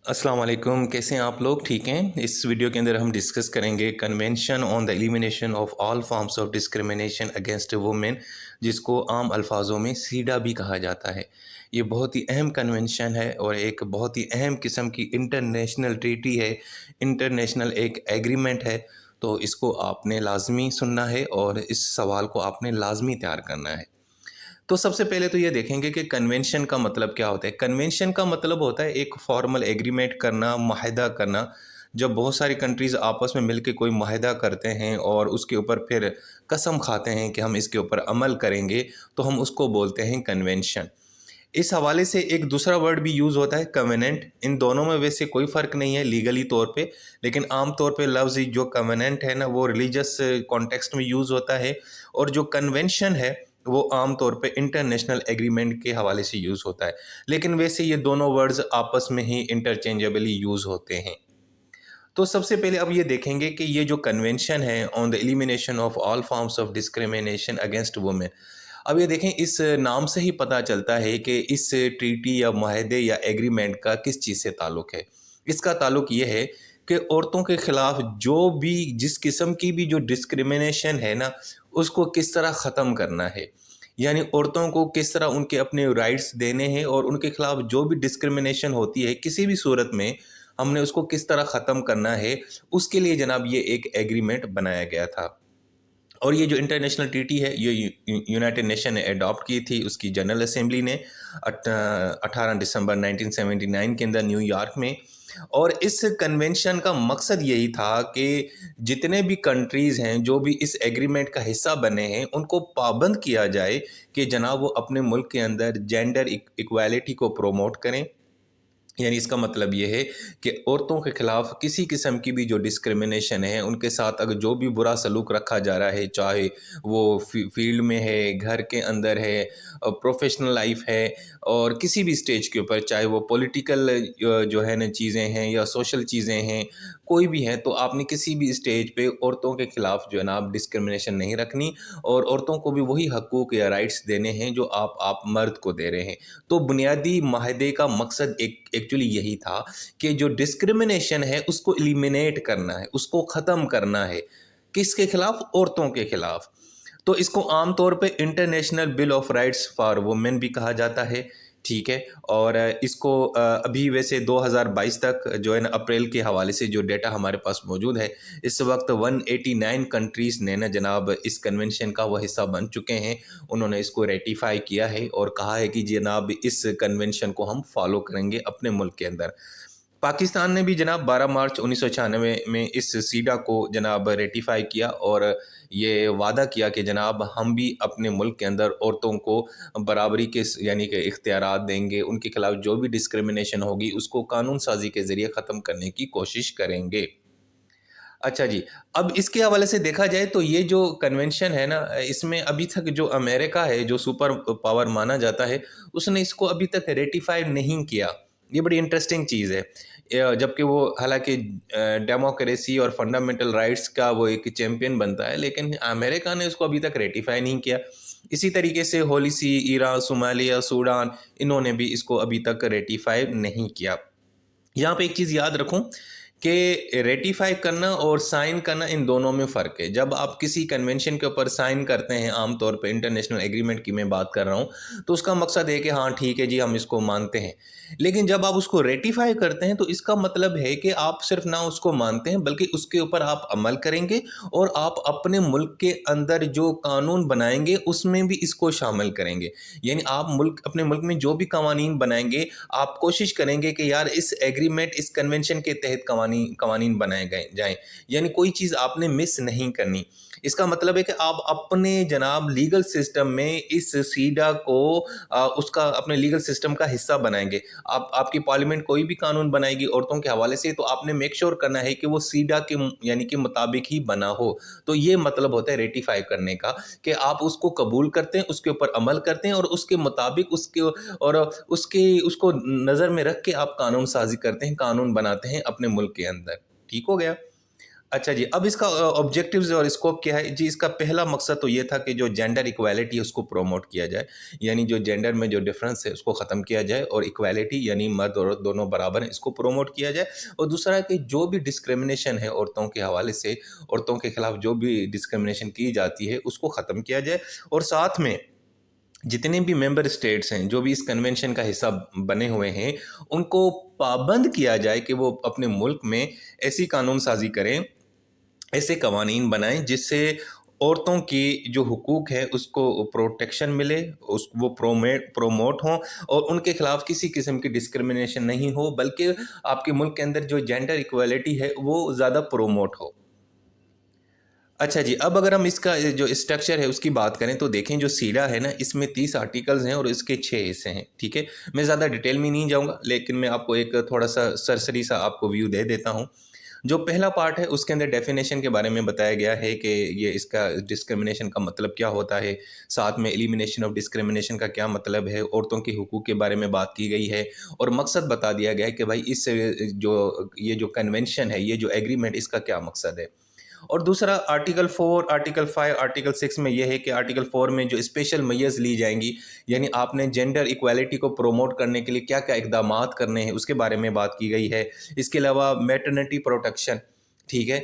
अस्सलाम वालेकुम। कैसे हैं आप लोग? ठीक हैं। इस वीडियो के अंदर हम डिस्कस करेंगे convention on the elimination of all forms of discrimination against women, जिसको आम अल्फाजों में सीडा भी कहा जाता है। ये बहुत ही अहम कन्वेंशन है और एक बहुत ही अहम किस्म की इंटरनेशनल ट्रीटी है, इंटरनेशनल एक एग्रीमेंट है। तो इसको आपने लाजमी सुनना है और इस सवाल को आपने लाजमी तैयार करना है। तो सबसे पहले तो ये देखेंगे कि कन्वेंशन का मतलब क्या होता है। कन्वेंशन का मतलब होता है एक फॉर्मल एग्रीमेंट करना, माहिदा करना। जब बहुत सारी कंट्रीज़ आपस में मिलके कोई माहिदा करते हैं और उसके ऊपर फिर कसम खाते हैं कि हम इसके ऊपर अमल करेंगे, तो हम उसको बोलते हैं कन्वेंशन। इस हवाले से एक दूसरा वर्ड भी यूज़ होता है कवेनेंट। इन दोनों में वैसे कोई फ़र्क नहीं है लीगली तौर पे, लेकिन आम तौर पे लफ्ज़ जो कवेनेंट है ना, वो रिलीजियस कॉन्टेक्स्ट में यूज़ होता है, और जो कन्वेंशन है वो आम तौर पे इंटरनेशनल एग्रीमेंट के हवाले से यूज़ होता है। लेकिन वैसे ये दोनों वर्ड्स आपस में ही इंटरचेंजेबली यूज़ होते हैं। तो सबसे पहले अब ये देखेंगे कि ये जो कन्वेंशन है on the elimination of all forms of discrimination against women, अब ये देखें इस नाम से ही पता चलता है कि इस ट्रीटी या माहदे या एग्रीमेंट का किस चीज़ से ताल्लुक़ है। इसका ताल्लुक़ ये है कि औरतों के ख़िलाफ़ जो भी जिस किस्म की भी जो डिस्क्रिमिनेशन है ना, उसको किस तरह ख़त्म करना है। यानी औरतों को किस तरह उनके अपने राइट्स देने हैं और उनके ख़िलाफ़ जो भी डिस्क्रिमिनेशन होती है किसी भी सूरत में, हमने उसको किस तरह ख़त्म करना है, उसके लिए जनाब ये एक एग्रीमेंट बनाया गया था। और ये जो इंटरनेशनल ट्रीटी है ये यूनाइटेड नेशन ने अडॉप्ट की थी, उसकी जनरल असेंबली ने 18 दिसंबर 1979 के अंदर न्यूयॉर्क में। और इस कन्वेंशन का मकसद यही था कि जितने भी कंट्रीज़ हैं जो भी इस एग्रीमेंट का हिस्सा बने हैं, उनको पाबंद किया जाए कि जनाब वो अपने मुल्क के अंदर जेंडर इक्वालिटी को प्रोमोट करें। यानी इसका मतलब ये है कि औरतों के ख़िलाफ़ किसी किस्म की भी जो डिस्क्रिमिनेशन है, उनके साथ अगर जो भी बुरा सलूक रखा जा रहा है, चाहे वो फील्ड में है, घर के अंदर है, प्रोफेशनल लाइफ है, और किसी भी स्टेज के ऊपर, चाहे वो पॉलिटिकल जो है ना चीज़ें हैं या सोशल चीज़ें हैं, कोई भी है, तो आपने किसी भी स्टेज पे औरतों के ख़िलाफ़ जो है ना आप डिस्क्रिमिनेशन नहीं रखनी, और औरतों को भी वही हकूक़ या राइट्स देने हैं जो आप मर्द को दे रहे हैं। तो बुनियादी माहदे का मकसद एक्चुअली यही था कि जो डिस्क्रिमिनेशन है उसको एलिमिनेट करना है, उसको ख़त्म करना है। किसके खिलाफ? औरतों के खिलाफ। तो इसको आम तौर पे international bill of rights for women भी कहा जाता है, ठीक है। और इसको अभी वैसे 2022 तक जो है ना, अप्रैल के हवाले से जो डेटा हमारे पास मौजूद है, इस वक्त 189 कंट्रीज़ ने ना जनाब इस कन्वेंशन का वह हिस्सा बन चुके हैं। उन्होंने इसको रेटिफाई किया है और कहा है कि जनाब इस कन्वेंशन को हम फॉलो करेंगे अपने मुल्क के अंदर। पाकिस्तान ने भी जनाब 12 मार्च 1996 में इस सीडा को जनाब रेटिफाई किया और ये वादा किया कि जनाब हम भी अपने मुल्क के अंदर औरतों को बराबरी के यानी कि इख्तियारात देंगे, उनके खिलाफ जो भी डिस्क्रिमिनेशन होगी उसको कानून साजी के ज़रिए ख़त्म करने की कोशिश करेंगे। अच्छा जी, अब इसके हवाले से देखा जाए तो ये जो कन्वेंशन है ना, इसमें अभी तक जो अमेरिका है, जो सुपर पावर माना जाता है, उसने इसको अभी तक रेटिफ़ाई नहीं किया। ये बड़ी इंटरेस्टिंग चीज़ है। जबकि वो हालाँकि डेमोक्रेसी और फंडामेंटल राइट्स का वो एक चैंपियन बनता है, लेकिन अमेरिका ने उसको अभी तक रेटिफ़ाई नहीं किया। इसी तरीके से होली सी, ईरान, सोमालिया, सूडान, इन्होंने भी इसको अभी तक रेटिफ़ाई नहीं किया। यहाँ पे एक चीज़ याद रखूँ कि रेटिफ़ाई करना और साइन करना, इन दोनों में फ़र्क है। जब आप किसी कन्वेंशन के ऊपर साइन करते हैं, आम तौर पे इंटरनेशनल एग्रीमेंट की मैं बात कर रहा हूँ, तो उसका मकसद है कि हाँ ठीक है जी, हम इसको मानते हैं। लेकिन जब आप उसको रेटिफ़ाई करते हैं तो इसका मतलब है कि आप सिर्फ ना उसको मानते हैं, बल्कि उसके ऊपर आप अमल करेंगे और आप अपने मुल्क के अंदर जो कानून बनाएंगे उसमें भी इसको शामिल करेंगे। यानी आप अपने मुल्क में जो भी कवानीन बनाएंगे, आप कोशिश करेंगे कि यार इस एग्रीमेंट, इस कन्वेंशन के तहत कवानीन बनाए गए जाएँ। यानी कोई चीज़ आपने मिस नहीं करनी। इसका मतलब है कि आप अपने जनाब लीगल सिस्टम में इस सीडा को उसका अपने लीगल सिस्टम का हिस्सा बनाएँगे। आपकी पार्लियामेंट कोई भी कानून बनाएगी औरतों के हवाले से, तो आपने मेक श्योर करना है कि वो सीडा के यानी कि मुताबिक ही बना हो। तो ये मतलब होता है रेटिफ़ाई करने का, कि आप उसको कबूल करते हैं, उसके ऊपर अमल करते हैं और उसके मुताबिक उसको नज़र में रख के आप कानून साज़ी करते हैं, कानून बनाते हैं अपने मुल्क के अंदर। ठीक हो गया? अच्छा जी, अब इसका ऑब्जेक्टिव्स और स्कोप क्या है? जी, इसका पहला मकसद तो ये था कि जो जेंडर इक्वालिटी है उसको प्रमोट किया जाए, यानी जो जेंडर में जो डिफरेंस है उसको ख़त्म किया जाए और इक्वालिटी यानी मर्द और औरत दोनों बराबर हैं इसको प्रमोट किया जाए। और दूसरा है कि जो भी डिस्क्रिमिनेशन है औरतों के हवाले से, औरतों के खिलाफ जो भी डिस्क्रिमिनेशन की जाती है उसको ख़त्म किया जाए। और साथ में जितने भी मेंबर स्टेट्स हैं, जो भी इस कन्वेंशन का हिस्सा बने हुए हैं, उनको पाबंद किया जाए कि वो अपने मुल्क में ऐसी कानून साज़ी करें, ऐसे कवानीन बनाएं जिससे औरतों की जो हुकूक है उसको प्रोटेक्शन मिले, उस वो प्रोमोट हों और उनके खिलाफ किसी किस्म की डिस्क्रिमिनेशन नहीं हो, बल्कि आपके मुल्क के अंदर जो जेंडर इक्वालिटी है वो ज़्यादा प्रोमोट हो। अच्छा जी, अब अगर हम इसका जो स्ट्रक्चर है उसकी बात करें तो देखें जो सीडा है ना, इसमें 30 आर्टिकल्स हैं और इसके 6 हिस्से हैं, ठीक है। मैं ज़्यादा डिटेल में नहीं जाऊँगा, लेकिन मैं आपको एक थोड़ा सा सरसरी सा आपको व्यू दे देता हूँ। जो पहला पार्ट है उसके अंदर डेफिनेशन के बारे में बताया गया है कि ये इसका डिस्क्रिमिनेशन का मतलब क्या होता है, साथ में एलिमिनेशन ऑफ डिस्क्रिमिनेशन का क्या मतलब है, औरतों के हुकूक के बारे में बात की गई है और मकसद बता दिया गया है कि भाई इस जो ये जो कन्वेंशन है, ये जो एग्रीमेंट, इसका क्या मकसद है। और दूसरा आर्टिकल 4, आर्टिकल 5, आर्टिकल 6 में यह है कि आर्टिकल 4 में जो स्पेशल मेजर्स ली जाएंगी, यानी आपने जेंडर इक्वालिटी को प्रोमोट करने के लिए क्या क्या इकदामात करने हैं उसके बारे में बात की गई है। इसके अलावा मैटरनिटी प्रोटेक्शन, ठीक है,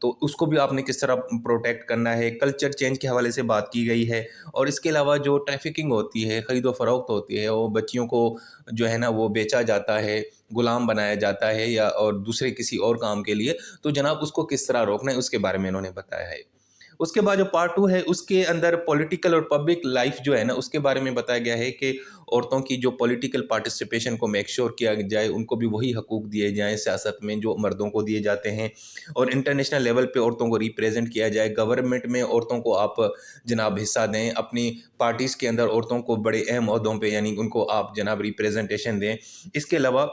तो उसको भी आपने किस तरह प्रोटेक्ट करना है, कल्चर चेंज के हवाले से बात की गई है। और इसके अलावा जो ट्रैफिकिंग होती है, ख़रीदो फ़रोख्त होती है, वो बच्चियों को जो है ना वो बेचा जाता है, गुलाम बनाया जाता है या और दूसरे किसी और काम के लिए, तो जनाब उसको किस तरह रोकना है उसके बारे में इन्होंने बताया है। उसके बाद जो पार्ट 2 है उसके अंदर पॉलिटिकल और पब्लिक लाइफ जो है ना उसके बारे में बताया गया है कि औरतों की जो पॉलिटिकल पार्टिसिपेशन को मेक श्योर किया जाए, उनको भी वही हकूक़ दिए जाएँ सियासत में जो मर्दों को दिए जाते हैं। और इंटरनेशनल लेवल पे औरतों को रिप्रेजेंट किया जाए, गवर्नमेंट में औरतों को आप जनाब हिस्सा दें, अपनी पार्टीज़ के अंदर औरतों को बड़े अहम ओहदों पे यानी उनको आप जनाब रिप्रेजेंटेशन दें। इसके अलावा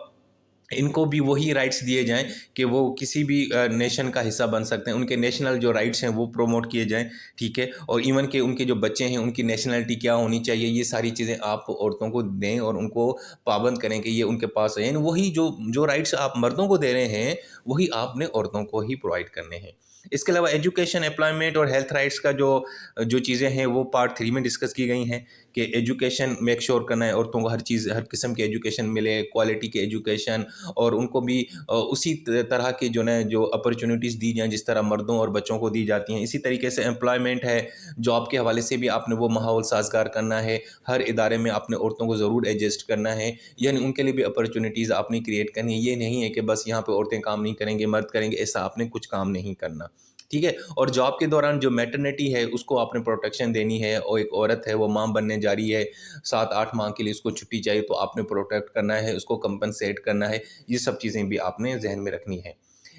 इनको भी वही राइट्स दिए जाएँ कि वो किसी भी नेशन का हिस्सा बन सकते हैं, उनके नेशनल जो राइट्स हैं वो प्रमोट किए जाएँ, ठीक है। और इवन के उनके जो बच्चे हैं उनकी नेशनलिटी क्या होनी चाहिए, ये सारी चीज़ें आप औरतों को दें और उनको पाबंद करें कि ये उनके पास है। यानी वही जो राइट्स आप मर्दों को दे रहे हैं, वही आपने औरतों को ही प्रोवाइड करने हैं। इसके अलावा एजुकेशन, एम्प्लॉयमेंट और हेल्थ राइट्स का जो जो चीज़ें हैं वो पार्ट 3 में डिस्कस की गई हैं कि एजुकेशन मेक श्योर करना है, औरतों को हर चीज़, हर किस्म की एजुकेशन मिले, क्वालिटी की एजुकेशन, और उनको भी उसी तरह की जो ना जो अपॉर्चुनिटीज़ दी जाएँ जिस तरह मर्दों और बच्चों को दी जाती हैं। इसी तरीके से एम्प्लॉयमेंट है, जॉब के हवाले से भी आपने वो माहौल साज़गार करना है, हर इदारे में आपने औरतों को ज़रूर एडजस्ट करना है, यानी उनके लिए भी अपॉर्चुनिटीज़ आपने क्रिएट करनी है। ये नहीं है कि बस यहाँ पे औरतें काम नहीं करेंगे, मर्द करेंगे, ऐसा आपने कुछ काम नहीं करना, ठीक है। और जॉब के दौरान जो मैटरनिटी है उसको आपने प्रोटेक्शन देनी है, और एक औरत है वो माँ बनने जा रही है, 7-8 माह के लिए उसको छुट्टी चाहिए तो आपने प्रोटेक्ट करना है, उसको कंपनसेट करना है। ये सब चीज़ें भी आपने ज़हन में रखनी है।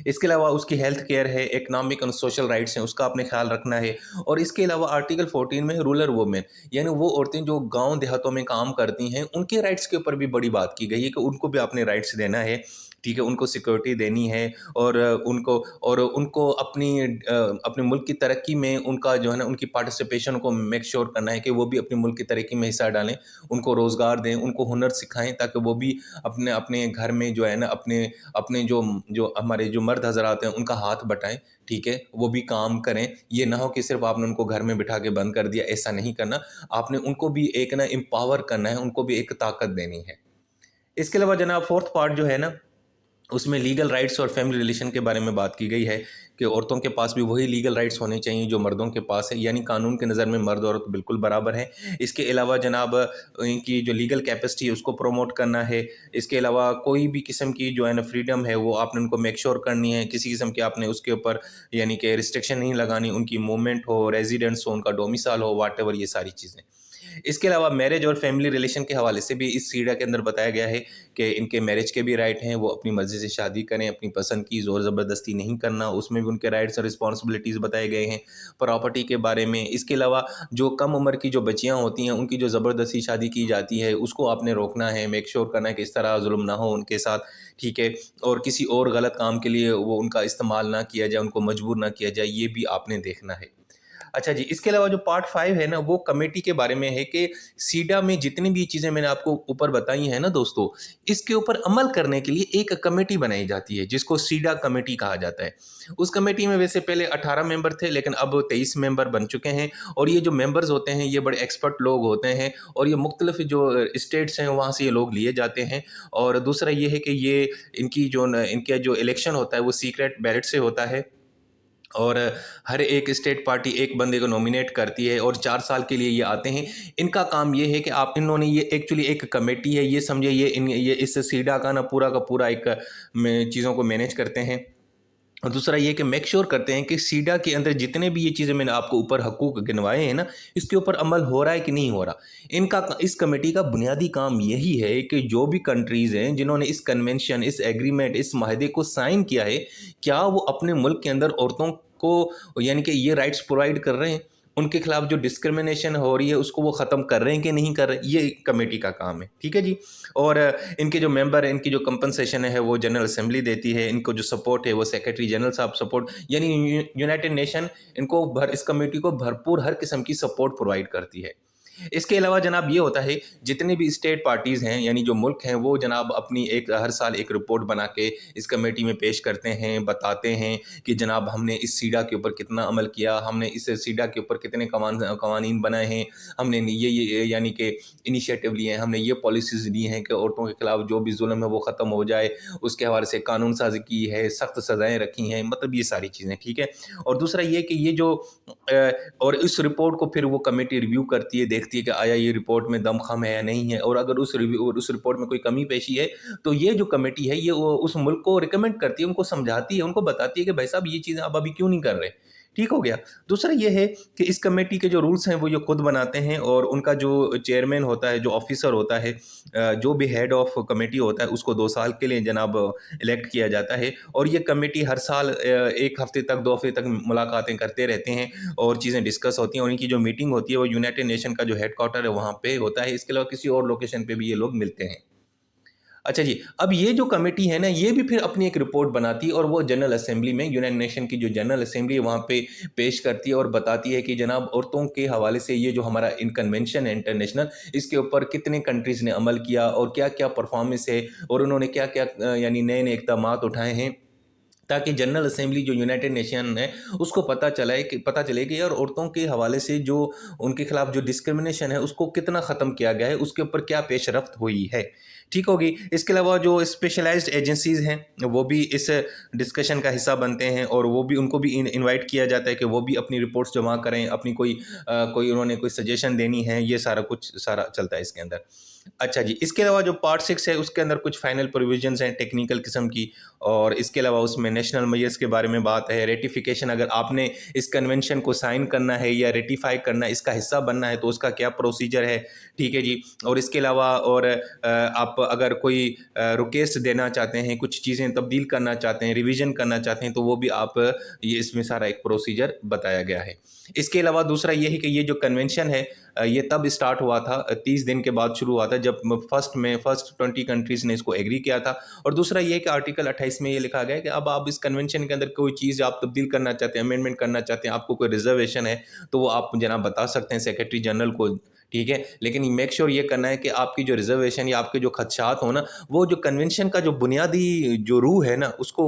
इसके अलावा उसकी हेल्थ केयर है, इकोनॉमिक और सोशल राइट्स हैं, उसका आपने ख़्याल रखना है। और इसके अलावा आर्टिकल 14 में रूरल वुमेन, यानी वो औरतें जो गाँव देहातों में काम करती हैं, उनके राइट्स के ऊपर भी बड़ी बात की गई है कि उनको भी आपने राइट्स देना है, ठीक है, उनको सिक्योरिटी देनी है। और उनको अपने मुल्क की तरक्की में उनका जो है ना उनकी पार्टिसिपेशन को मेक श्योर करना है कि वो भी अपने मुल्क की तरक्की में हिस्सा डालें, उनको रोज़गार दें, उनको हुनर सिखाएँ ताकि वो भी अपने अपने घर में जो है ना अपने अपने जो जो हमारे जो मर्द हज़रात हैं उनका हाथ बटाएँ, ठीक है, वो भी काम करें। ये ना हो कि सिर्फ़ आपने उनको घर में बिठा के बंद कर दिया, ऐसा नहीं करना। आपने उनको भी एक ना एम्पावर करना है, उनको भी एक ताकत देनी है। इसके अलावा जनाब 4th पार्ट जो है ना उसमें लीगल राइट्स और फैमिली रिलेशन के बारे में बात की गई है कि औरतों के पास भी वही लीगल राइट्स होने चाहिए जो मर्दों के पास है, यानी कानून के नज़र में मर्द और औरत बिल्कुल बराबर हैं। इसके अलावा जनाब इनकी जो लीगल कैपेसिटी है उसको प्रमोट करना है। इसके अलावा कोई भी किस्म की जो है ना फ्रीडम है वो आपने उनको मेक श्योर करनी है, किसी किस्म की आपने उसके ऊपर यानी कि रिस्ट्रिक्शन नहीं लगानी, उनकी मूवमेंट हो, रेजिडेंस हो, उनका डोमिसाइल हो, वाट एवर, ये सारी चीज़ें। इसके अलावा मैरिज और फैमिली रिलेशन के हवाले से भी इस सीडा के अंदर बताया गया है कि इनके मैरिज के भी राइट हैं, वो अपनी मर्ज़ी से शादी करें, अपनी पसंद की, ज़ोर ज़बरदस्ती नहीं करना, उसमें भी उनके राइट्स और रिस्पॉन्सिबिलिटीज़ बताए गए हैं, प्रॉपर्टी के बारे में। इसके अलावा जो कम उम्र की जो बच्चियाँ होती हैं उनकी जो ज़बरदस्ती शादी की जाती है उसको आपने रोकना है, मेक श्योर करना है कि इस तरह जुल्म ना हो उनके साथ, ठीक है। और किसी और गलत काम के लिए वो उनका इस्तेमाल ना किया जाए, उनको मजबूर ना किया जाए, ये भी आपने देखना है। अच्छा जी, इसके अलावा जो पार्ट 5 है ना, वो कमेटी के बारे में है कि सीडा में जितनी भी चीज़ें मैंने आपको ऊपर बताई हैं ना दोस्तों, इसके ऊपर अमल करने के लिए एक कमेटी बनाई जाती है, जिसको सीडा कमेटी कहा जाता है। उस कमेटी में वैसे पहले 18 मेंबर थे, लेकिन अब 23 मेंबर बन चुके हैं और ये जो मेंबर्स होते हैं, ये बड़े एक्सपर्ट लोग होते हैं और ये मुख्तलिफ जो स्टेट्स हैं, वहाँ से ये लोग लिए जाते हैं। और दूसरा ये है कि ये इनका जो इलेक्शन होता है, वो सीक्रेट बैलेट से होता है और हर एक स्टेट पार्टी एक बंदे को नॉमिनेट करती है और 4 साल के लिए ये आते हैं। इनका काम ये है कि आप इन्होंने ये एक्चुअली एक कमेटी है, ये समझे ये इस सीडा का ना पूरा का पूरा एक में चीज़ों को मैनेज करते हैं। और दूसरा ये कि मेक श्योर करते हैं कि सीडा के अंदर जितने भी ये चीज़ें मैंने आपको ऊपर हकूक़ गिनवाए हैं ना, इसके ऊपर अमल हो रहा है कि नहीं हो रहा। इस कमेटी का बुनियादी काम यही है कि जो भी कंट्रीज़ हैं जिन्होंने इस कन्वेंशन, इस एग्रीमेंट, इस माहदे को साइन किया है, क्या वो अपने मुल्क के अंदर औरतों को यानी कि ये राइट्स प्रोवाइड कर रहे हैं? उनके खिलाफ जो डिस्क्रिमिनेशन हो रही है उसको वो ख़त्म कर रहे हैं कि नहीं कर रहे? ये कमेटी का काम है, ठीक है जी। और इनके जो मेंबर हैं, इनकी जो कंपनसेशन है वो जनरल असेंबली देती है, इनको जो सपोर्ट है वो सेक्रेटरी जनरल साहब सपोर्ट, यानी यूनाइटेड नेशन इनको इस कमेटी को भरपूर हर किस्म की सपोर्ट प्रोवाइड करती है। इसके अलावा जनाब ये होता है, जितने भी स्टेट पार्टीज़ हैं यानी जो मुल्क हैं, वो जनाब अपनी एक हर साल एक रिपोर्ट बना के इस कमेटी में पेश करते हैं, बताते हैं कि जनाब हमने इस सीडा के ऊपर कितना अमल किया, हमने इस सीडा के ऊपर कितने कवानीन बनाए हैं, हमने ये यानी कि इनिशिएटिव लिए हैं, हमने ये पॉलिसीज़ ली हैं कि औरतों के खिलाफ जो भी जुल्म है वो ख़त्म हो जाए, उसके हवाले से कानून साज़ी की है, सख्त सज़ाएँ रखी हैं, मतलब ये सारी चीज़ें, ठीक है। और दूसरा ये कि ये जो और इस रिपोर्ट को फिर वो कमेटी रिव्यू करती है, देखती है कि आया ये रिपोर्ट में दमख़म है या नहीं है, और अगर उस रिपोर्ट में कोई कमी पेशी है, तो ये जो कमेटी है ये उस मुल्क को रिकमेंड करती है, उनको समझाती है, उनको बताती है कि भाई साहब ये चीज़ें आप अभी क्यों नहीं कर रहे। ठीक हो गया। दूसरा ये है कि इस कमेटी के जो रूल्स हैं वो ये खुद बनाते हैं और उनका जो चेयरमैन होता है, जो ऑफिसर होता है, जो भी हेड ऑफ कमेटी होता है, उसको 2 साल के लिए जनाब इलेक्ट किया जाता है और ये कमेटी हर साल 1 हफ्ते तक 2 हफ्ते तक मुलाकातें करते रहते हैं और चीज़ें डिस्कस होती हैं और इनकी जो मीटिंग होती है वो यूनाइटेड नेशन का जो हेडक्वार्टर है वहाँ पे होता है। इसके अलावा किसी और लोकेशन पे भी ये लोग मिलते हैं। अच्छा जी, अब ये जो कमेटी है ना, ये भी फिर अपनी एक रिपोर्ट बनाती है और वो जनरल असेंबली में, यूनाइटेड नेशन की जो जनरल असेंबली है वहाँ पे पेश करती है और बताती है कि जनाब औरतों के हवाले से ये जो हमारा कन्वेंशन है इंटरनेशनल, इसके ऊपर कितने कंट्रीज़ ने अमल किया और क्या-क्या परफॉर्मेंस है और उन्होंने क्या-क्या यानी नए-नए इक़दामात उठाए हैं, ताकि जनरल असेंबली जो यूनाइटेड नेशन है उसको पता चले कि यार औरतों के हवाले से जो उनके खिलाफ जो डिस्क्रिमिनेशन है उसको कितना ख़त्म किया गया है, उसके ऊपर क्या पेशरफ्त हुई है। ठीक होगी। इसके अलावा जो स्पेशलाइज्ड एजेंसीज़ हैं वो भी इस डिस्कशन का हिस्सा बनते हैं और वो भी उनको भी इनवाइट किया जाता है कि वो भी अपनी रिपोर्ट्स जमा करें, अपनी कोई उन्होंने कोई सजेशन देनी है, ये सारा चलता है इसके अंदर। अच्छा जी, इसके अलावा जो पार्ट 6 है उसके अंदर कुछ फाइनल प्रोविजंस हैं टेक्निकल किस्म की और इसके अलावा उसमें नेशनल मेजर्स के बारे में बात है। रेटिफिकेशन, अगर आपने इस कन्वेंशन को साइन करना है या रेटिफाई करना है, इसका हिस्सा बनना है तो उसका क्या प्रोसीजर है, ठीक है जी। और इसके अलावा आप अगर कोई रिक्वेस्ट देना चाहते हैं, कुछ चीज़ें तब्दील करना चाहते हैं, रिवीजन करना चाहते हैं, तो वो भी आप ये इसमें सारा एक प्रोसीजर बताया गया है। इसके अलावा दूसरा ये है कि ये जो कन्वेंशन है ये तब स्टार्ट हुआ था, 30 दिन के बाद शुरू हुआ था जब फर्स्ट 20 कंट्रीज़ ने इसको एग्री किया था। और दूसरा ये है कि आर्टिकल 28 में ये लिखा गया है कि अब आप इस कन्वेंशन के अंदर कोई चीज़ आप तब्दील करना चाहते हैं, अमेंडमेंट करना चाहते हैं, आपको कोई रिजर्वेशन है, तो वो आप जनाब बता सकते हैं सेक्रेटरी जनरल को, ठीक है। लेकिन मेक श्योर ये करना है कि आपकी जो रिजर्वेशन या आपके जो खदशात हो ना, वो जो कन्वेंशन का जो बुनियादी जो रूह है ना, उसको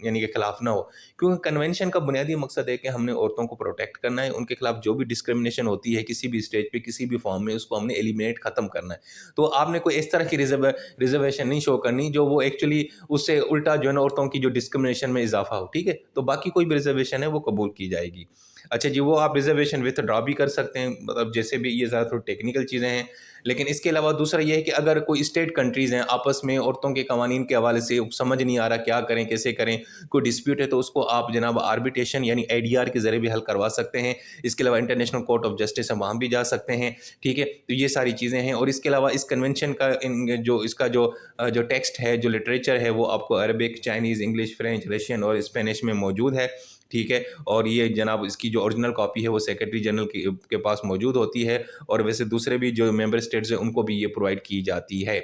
यानी कि खिलाफ ना हो। क्योंकि कन्वेंशन का बुनियादी मकसद है कि हमने औरतों को प्रोटेक्ट करना है, उनके खिलाफ जो भी डिस्क्रिमिनेशन होती है किसी भी स्टेज पे, किसी भी फॉर्म में, उसको हमने एलिमिनेट ख़त्म करना है। तो आपने कोई इस तरह की रिजर्वेशन नहीं शो करनी जो वो एक्चुअली उससे उल्टा जो है ना औरतों की जो डिस्क्रिमिनेशन में इजाफा हो, ठीक है। तो बाकी कोई भी रिजर्वेशन है वो कबूल की जाएगी। अच्छा जी, वो आप रिजर्वेशन विथड्रॉ भी कर सकते हैं, मतलब जैसे भी, ये ज़्यादा थोड़ी टेक्निकल चीज़ें हैं। लेकिन इसके अलावा दूसरा ये है कि अगर कोई स्टेट कंट्रीज़ हैं आपस में औरतों के कवानीन के हवाले से समझ नहीं आ रहा क्या करें, कैसे करें, कोई डिस्प्यूट है, तो उसको आप जनाब आर्बिट्रेशन यानी एडीआर के ज़रिए भी हल करवा सकते हैं। इसके अलावा इंटरनेशनल कोर्ट ऑफ जस्टिस है, वहाँ भी जा सकते हैं, ठीक है। तो ये सारी चीज़ें हैं और इसके अलावा इस कन्वेंशन का जो टेक्स्ट है, जो लिटरेचर है, वो आपको Arabic, Chinese, English, French, Russian और स्पेनिश में मौजूद है, ठीक है। और ये जनाब इसकी जो ओरिजिनल कॉपी है वो सेक्रेटरी जनरल के पास मौजूद होती है और वैसे दूसरे भी जो मेंबर स्टेट्स हैं उनको भी ये प्रोवाइड की जाती है।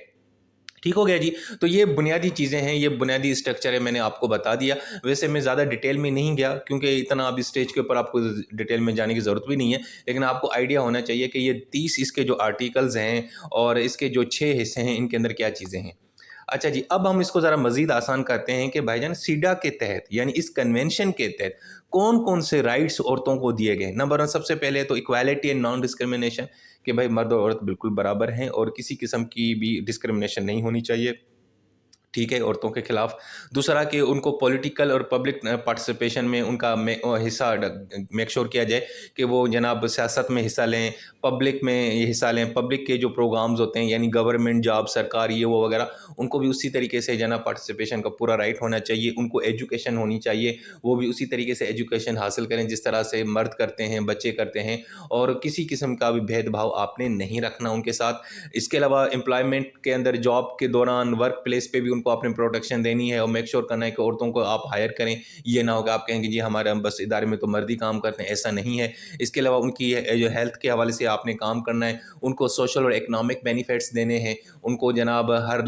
ٹھیک ہو گیا جی. تو یہ بنیادی چیزیں ہیں, یہ بنیادی اسٹرکچر ہے, میں نے آپ کو بتا دیا. ویسے میں زیادہ ڈیٹیل میں نہیں گیا کیونکہ اتنا اب اسٹیج کے اوپر آپ کو ڈیٹیل میں جانے کی ضرورت بھی نہیں ہے, لیکن آپ کو آئیڈیا ہونا چاہیے کہ یہ 30 اس کے جو آرٹیکلز ہیں اور اس کے جو 6 حصے ہیں ان کے اندر کیا چیزیں ہیں. اچھا جی, اب ہم اس کو ذرا مزید آسان کرتے ہیں کہ بھائی جان سیڈا کے تحت یعنی اس کنونشن کے تحت کون کون سے رائٹس عورتوں کو دیے گئے. نمبر 1 سب سے پہلے تو ایکویلٹی اینڈ نان ڈسکرمنیشن, کہ بھائی مرد اور عورت بالکل برابر ہیں اور کسی قسم کی بھی ڈسکرمنیشن نہیں ہونی چاہیے, ٹھیک ہے, عورتوں کے خلاف. دوسرا کہ ان کو پولیٹیکل اور پبلک پارٹیسپیشن میں ان کا حصہ میک شور کیا جائے کہ وہ جناب سیاست میں حصہ لیں, پبلک میں حصہ لیں, پبلک کے جو پروگرامز ہوتے ہیں یعنی گورنمنٹ جاب, سرکاری یہ وہ وغیرہ, ان کو بھی اسی طریقے سے جناب پارٹیسپیشن کا پورا رائٹ ہونا چاہیے. ان کو ایجوکیشن ہونی چاہیے, وہ بھی اسی طریقے سے ایجوکیشن حاصل کریں جس طرح سے مرد کرتے ہیں, بچے کرتے ہیں, اور کسی قسم کا بھی بھید بھاؤ آپ نے نہیں رکھنا ان کے ساتھ. اس کے علاوہ امپلائمنٹ کے اندر جاب کے دوران ورک پلیس پہ بھی ان کو آپ نے پروٹیکشن دینی ہے اور میک شور کرنا ہے کہ عورتوں کو آپ ہائر کریں. یہ نہ ہوگا آپ کہیں گے جی ہمارے ہم بس ادارے میں تو مرد ہی کام کرتے ہیں, ایسا نہیں ہے. اس کے علاوہ ان کی جو ہیلتھ کے حوالے سے آپ نے کام کرنا ہے, ان کو سوشل اور اکنامک بینیفٹس دینے ہیں, ان کو جناب ہر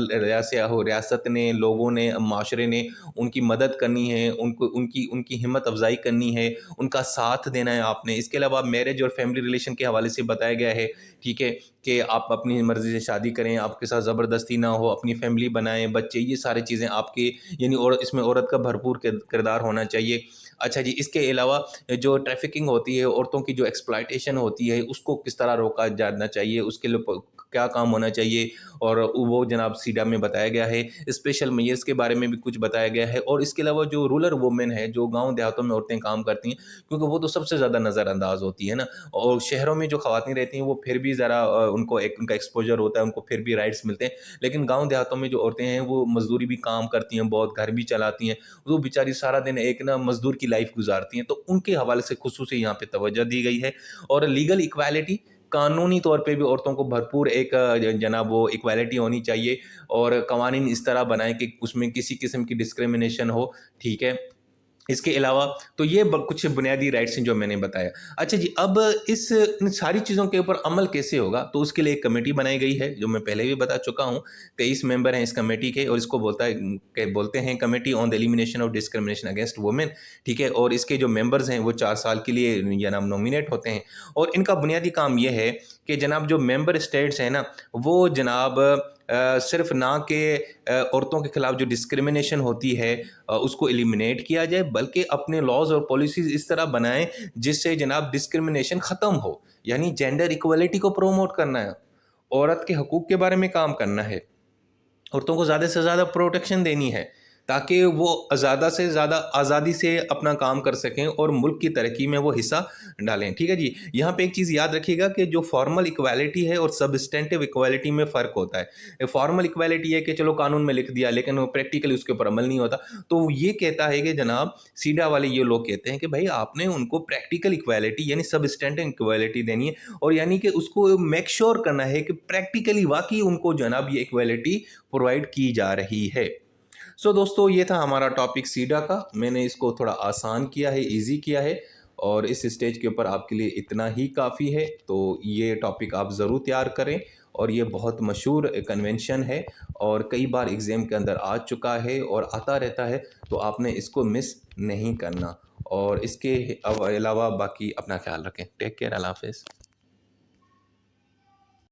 ریاست نے, لوگوں نے, معاشرے نے ان کی مدد کرنی ہے, ان کی ہمت افزائی کرنی ہے, ان کا ساتھ دینا ہے آپ نے. اس کے علاوہ میرج اور فیملی ریلیشن کے حوالے سے بتایا گیا ہے, ٹھیک ہے, کہ آپ اپنی مرضی سے شادی کریں, آپ کے ساتھ زبردستی نہ ہو, اپنی فیملی بنائیں, بچے, یہ سارے چیزیں آپ کی یعنی اس میں عورت کا بھرپور کردار ہونا چاہیے. اچھا جی, اس کے علاوہ جو ٹریفکنگ ہوتی ہے, عورتوں کی جو ایکسپلائٹیشن ہوتی ہے, اس کو کس طرح روکا جانا چاہیے, اس کے لیے کیا کام ہونا چاہیے, اور وہ جناب سیڈا میں بتایا گیا ہے. اسپیشل میئرس کے بارے میں بھی کچھ بتایا گیا ہے. اور اس کے علاوہ جو رورل وومن ہے, جو گاؤں دیہاتوں میں عورتیں کام کرتی ہیں, کیونکہ وہ تو سب سے زیادہ نظر انداز ہوتی ہے نا, اور شہروں میں جو خواتین رہتی ہیں وہ پھر بھی ذرا ان کو ان کا ایکسپوجر ہوتا ہے, ان کو پھر بھی رائٹس ملتے ہیں. لیکن گاؤں دیہاتوں میں جو عورتیں ہیں وہ مزدوری بھی کام کرتی ہیں, بہت گھر بھی چلاتی ہیں, وہ بیچاری سارا دن ایک نا مزدور کی لائف گزارتی ہیں. تو ان کے حوالے سے خصوصی یہاں پہ توجہ دی گئی ہے. اور لیگل ایکویلٹی, قانونی طور پہ بھی عورتوں کو بھرپور ایک جناب وہ ایکویلٹی ہونی چاہیے, اور قوانین اس طرح بنائیں کہ اس میں کسی قسم کی ڈسکرمنیشن ہو, ٹھیک ہے. اس کے علاوہ تو یہ کچھ بنیادی رائٹس ہیں جو میں نے بتایا. اچھا جی, اب ان ساری چیزوں کے اوپر عمل کیسے ہوگا, تو اس کے لیے ایک کمیٹی بنائی گئی ہے جو میں پہلے بھی بتا چکا ہوں. 23 ممبر ہیں اس کمیٹی کے, اور اس کو بولتے ہیں committee on the elimination of discrimination against women, ٹھیک ہے. اور اس کے جو ممبرز ہیں وہ 4 سال کے لیے جناب نومینیٹ ہوتے ہیں. اور ان کا بنیادی کام یہ ہے کہ جناب جو ممبر اسٹیٹس ہیں نا, وہ جناب صرف نہ کہ عورتوں کے خلاف جو ڈسکرمنیشن ہوتی ہے اس کو ایلیمینیٹ کیا جائے, بلکہ اپنے لاز اور پالیسیز اس طرح بنائیں جس سے جناب ڈسکرمنیشن ختم ہو. یعنی جینڈر ایکویلٹی کو پروموٹ کرنا ہے, عورت کے حقوق کے بارے میں کام کرنا ہے, عورتوں کو زیادہ سے زیادہ پروٹیکشن دینی ہے تاکہ وہ زیادہ سے زیادہ آزادی سے اپنا کام کر سکیں اور ملک کی ترقی میں وہ حصہ ڈالیں, ٹھیک ہے جی. یہاں پہ ایک چیز یاد رکھیے گا کہ جو فارمل ایکویلٹی ہے اور سبسٹینٹیو ایکویلٹی میں فرق ہوتا ہے. فارمل ایکویلٹی ہے کہ چلو قانون میں لکھ دیا لیکن وہ پریکٹیکلی اس کے اوپر عمل نہیں ہوتا. تو یہ کہتا ہے کہ جناب سیڈا والے یہ لوگ کہتے ہیں کہ بھائی آپ نے ان کو پریکٹیکل ایکویلٹی یعنی سبسٹینٹیو ایکویلٹی دینی ہے, اور یعنی کہ اس کو میک شور کرنا ہے کہ پریکٹیکلی واقعی ان کو جناب یہ ایکویلٹی پرووائڈ کی جا رہی ہے. سو دوستو, یہ تھا ہمارا ٹاپک سیڈا کا. میں نے اس کو تھوڑا آسان کیا ہے, ایزی کیا ہے, اور اس اسٹیج کے اوپر آپ کے لیے اتنا ہی کافی ہے. تو یہ ٹاپک آپ ضرور تیار کریں, اور یہ بہت مشہور کنونشن ہے اور کئی بار ایگزام کے اندر آ چکا ہے اور آتا رہتا ہے, تو آپ نے اس کو مس نہیں کرنا. اور اس کے علاوہ باقی اپنا خیال رکھیں. ٹیک کیئر, اللہ حافظ.